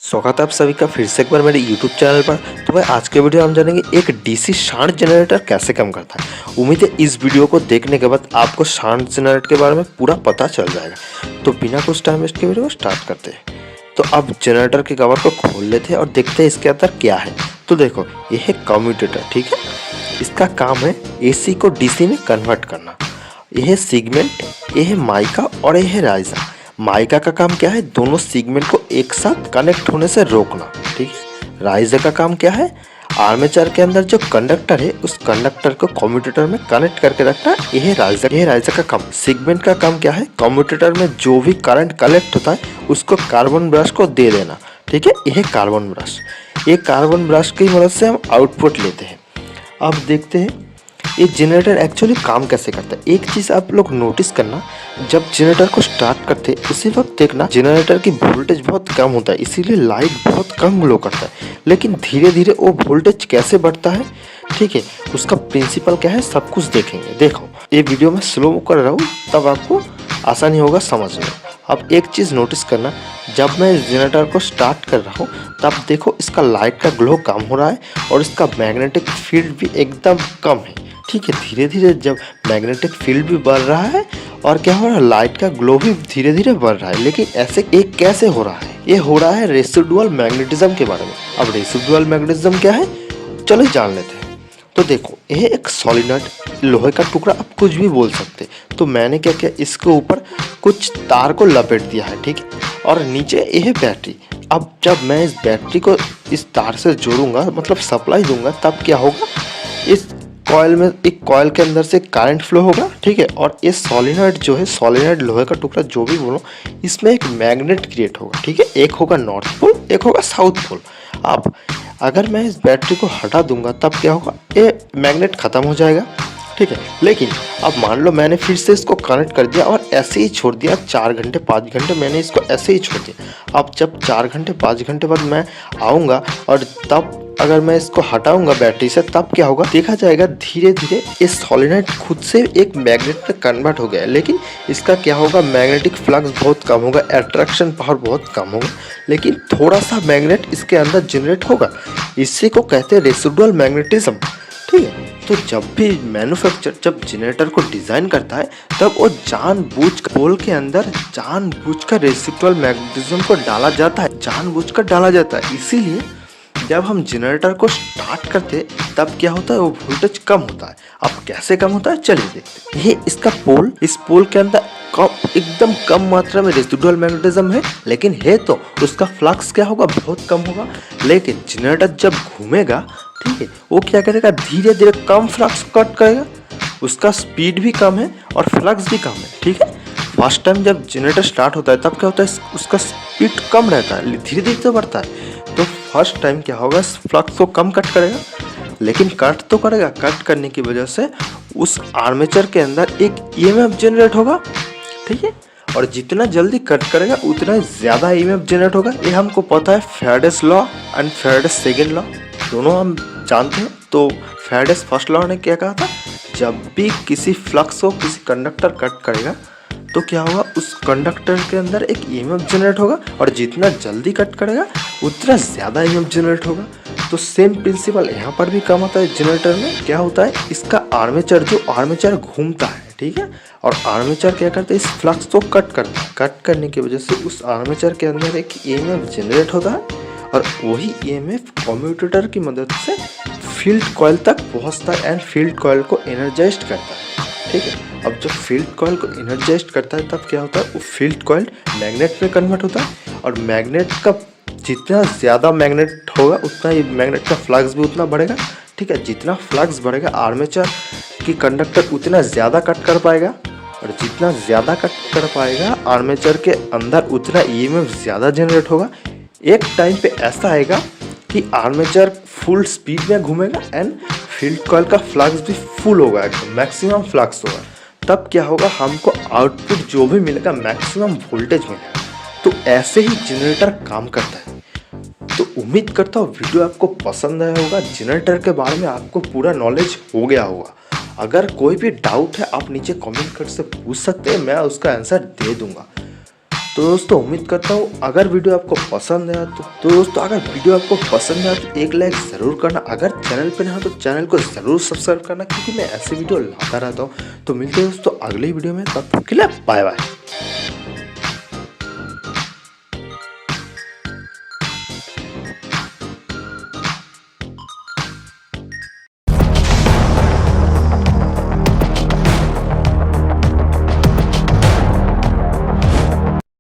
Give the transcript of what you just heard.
स्वागत है आप सभी का फिर से एक बार मेरे YouTube चैनल पर। तो भाई आज के वीडियो हम जानेंगे एक डीसी शांत जनरेटर कैसे काम करता है। उम्मीद है इस वीडियो को देखने के बाद आपको शांत जनरेटर के बारे में पूरा पता चल जाएगा। तो बिना कुछ टाइम वेस्ट के वीडियो को स्टार्ट करते हैं। तो अब जनरेटर के कवर को खोल लेते हैं और देखते हैं इसके अंदर क्या है। तो देखो ये है कम्यूटेटर, ठीक है। इसका काम है AC को DC में कन्वर्ट करना। यह है सेगमेंट, यह है माइका और यह है राइजा। माइका का काम क्या है, दोनों सेगमेंट को एक साथ कनेक्ट होने से रोकना, ठीक है। राइजा का काम क्या है, आर्मेचर के अंदर जो कंडक्टर है उस कंडक्टर को कम्यूटेटर में कनेक्ट करके रखना। यह है राइजा का काम। सेगमेंट का काम क्या है, कम्यूटेटर में जो भी करंट कलेक्ट होता है उसको कार्बन ब्रश को दे देना, ठीक है। यह कार्बन ब्रश, ये कार्बन ब्रश की मदद से हम आउटपुट लेते हैं। अब देखते हैं ये जनरेटर एक्चुअली काम कैसे करता है। एक चीज़ आप लोग नोटिस करना, जब जनरेटर को स्टार्ट करते हैं उसी वक्त देखना जनरेटर की वोल्टेज बहुत कम होता है, इसीलिए लाइट बहुत कम ग्लो करता है। लेकिन धीरे धीरे वो वोल्टेज कैसे बढ़ता है, ठीक है, उसका प्रिंसिपल क्या है सब कुछ देखेंगे। देखो ये वीडियो में स्लो कर रहा हूँ तब आपको आसानी होगा समझने। अब एक चीज़ नोटिस करना, जब मैं इस जनरेटर को स्टार्ट कर रहा हूँ तब देखो इसका लाइट का ग्लो कम हो रहा है और इसका मैग्नेटिक फील्ड भी एकदम कम है, ठीक है। धीरे धीरे जब मैग्नेटिक फील्ड भी बढ़ रहा है और क्या हो रहा है, लाइट का ग्लो भी धीरे धीरे बढ़ रहा है। लेकिन ऐसे एक कैसे हो रहा है, ये हो रहा है रेसिडुअल मैग्नेटिज्म के बारे में। अब रेसिडुअल मैग्नेटिज्म क्या है, चलो जान लेते हैं। तो देखो ये एक सॉलिनॉइड लोहे का टुकड़ा, आप कुछ भी बोल सकते। तो मैंने क्या किया, इसके ऊपर कुछ तार को लपेट दिया है, ठीक है। और नीचे ये है बैटरी। अब जब मैं इस बैटरी को इस तार से जोड़ूंगा, मतलब सप्लाई दूंगा, तब क्या होगा, इस कॉइल में, एक कॉइल के अंदर से करंट फ्लो होगा, ठीक है। और ये सॉलिनॉइड जो है, सॉलिनॉइड लोहे का टुकड़ा जो भी बोलो, इसमें एक मैग्नेट क्रिएट होगा, ठीक है। एक होगा नॉर्थ पोल, एक होगा साउथ पोल। अब अगर मैं इस बैटरी को हटा दूंगा तब क्या होगा, ये मैग्नेट खत्म हो जाएगा, ठीक है। लेकिन अब मान लो मैंने फिर से इसको कनेक्ट कर दिया और ऐसे ही छोड़ दिया 4 घंटे 5 घंटे, मैंने इसको ऐसे ही छोड़ दिया। अब जब 4 घंटे 5 घंटे बाद मैं आऊँगा और तब अगर मैं इसको हटाऊंगा बैटरी से, तब क्या होगा, देखा जाएगा धीरे धीरे इस सॉलिनॉइड खुद से एक मैग्नेट में कन्वर्ट हो गया है। लेकिन इसका क्या होगा, मैग्नेटिक फ्लक्स बहुत कम होगा, अट्रैक्शन पावर बहुत कम होगा, लेकिन थोड़ा सा मैग्नेट इसके अंदर जनरेट होगा। इसी को कहते हैं रेसिडुअल मैग्नेटिज्म, ठीक है। तो जब भी मैन्युफैक्चर जब जनरेटर को डिज़ाइन करता है तब वो जानबूझकर पोल के अंदर जानबूझकर रेसिडुअल मैग्नेटिज्म को डाला जाता है, जानबूझकर डाला जाता है। इसीलिए जब हम जनरेटर को स्टार्ट करते तब क्या होता है, वो वोल्टेज कम होता है। अब कैसे कम होता है चलिए देखते हैं। ये इसका पोल, इस पोल के अंदर एकदम कम मात्रा में रेसिडुअल मैग्नेटिज्म है, लेकिन है तो उसका फ्लक्स क्या होगा, बहुत कम होगा। लेकिन जनरेटर जब घूमेगा, ठीक है, वो क्या करेगा, धीरे धीरे कम फ्लक्स कट करेगा, उसका स्पीड भी कम है और फ्लक्स भी कम है, ठीक है। फर्स्ट टाइम जब जनरेटर स्टार्ट होता है तब क्या होता है, उसका स्पीड कम रहता है, धीरे धीरे तो बढ़ता है। तो फर्स्ट टाइम क्या होगा, फ्लक्स को कम कट करेगा, लेकिन कट तो करेगा। कट करने की वजह से उस आर्मेचर के अंदर एक EMF जनरेट होगा, ठीक है। और जितना जल्दी कट करेगा उतना ज़्यादा EMF जनरेट होगा। ये हमको पता है, Faraday's law and Faraday's second law दोनों हम जानते हैं। तो फैराडेस फर्स्ट लॉ ने क्या कहा था, जब भी किसी फ्लक्स को किसी कंडक्टर कट करेगा तो क्या होगा, उस कंडक्टर के अंदर एक EMF जनरेट होगा, और जितना जल्दी कट करेगा उतना ज़्यादा EMF जनरेट होगा। तो सेम प्रिंसिपल यहाँ पर भी काम होता है। जनरेटर में क्या होता है, इसका आर्मेचर, जो आर्मेचर घूमता है, ठीक है, और आर्मेचर क्या करता है, इस फ्लक्स को कट करता है। कट करने की वजह से उस आर्मेचर के अंदर एक EMF जनरेट होता है, और वही EMF कम्यूटेटर की मदद से फील्ड कॉइल तक पहुँचता है एंड फील्ड कॉइल को एनर्जाइज करता है, ठीक है। अब जब फील्ड कॉइल को एनर्जाइज करता है तब क्या होता है, वो फील्ड कॉइल मैग्नेट में कन्वर्ट होता है, और मैग्नेट का जितना ज़्यादा मैग्नेट होगा उतना ही मैग्नेट का फ्लक्स भी उतना बढ़ेगा, ठीक है। जितना फ्लक्स बढ़ेगा आर्मेचर की कंडक्टर उतना ज़्यादा कट कर पाएगा, और जितना ज़्यादा कट कर पाएगा आर्मेचर के अंदर उतना EMF ज़्यादा जनरेट होगा। एक टाइम पे ऐसा आएगा कि आर्मेचर फुल स्पीड में घूमेगा एंड फील्ड कॉइल का फ्लक्स भी फुल होगा, एकदम मैक्सिमम फ्लक्स होगा। तब क्या होगा, हमको आउटपुट जो भी मिलेगा मैक्सिमम वोल्टेज मिलेगा। तो ऐसे ही जनरेटर काम करता है। तो उम्मीद करता हूँ वीडियो आपको पसंद आया होगा, जनरेटर के बारे में आपको पूरा नॉलेज हो गया होगा। अगर कोई भी डाउट है आप नीचे कमेंट कर से पूछ सकते हैं, मैं उसका आंसर दे दूंगा। तो दोस्तों उम्मीद करता हूँ अगर वीडियो आपको पसंद आया तो दोस्तों अगर वीडियो आपको पसंद आया तो एक लाइक ज़रूर करना। अगर चैनल पे नया हो तो चैनल को ज़रूर सब्सक्राइब करना, क्योंकि मैं ऐसे वीडियो लाता रहता हूँ। तो मिलते हैं दोस्तों अगली वीडियो में, तब तक के लिए बाय बाय।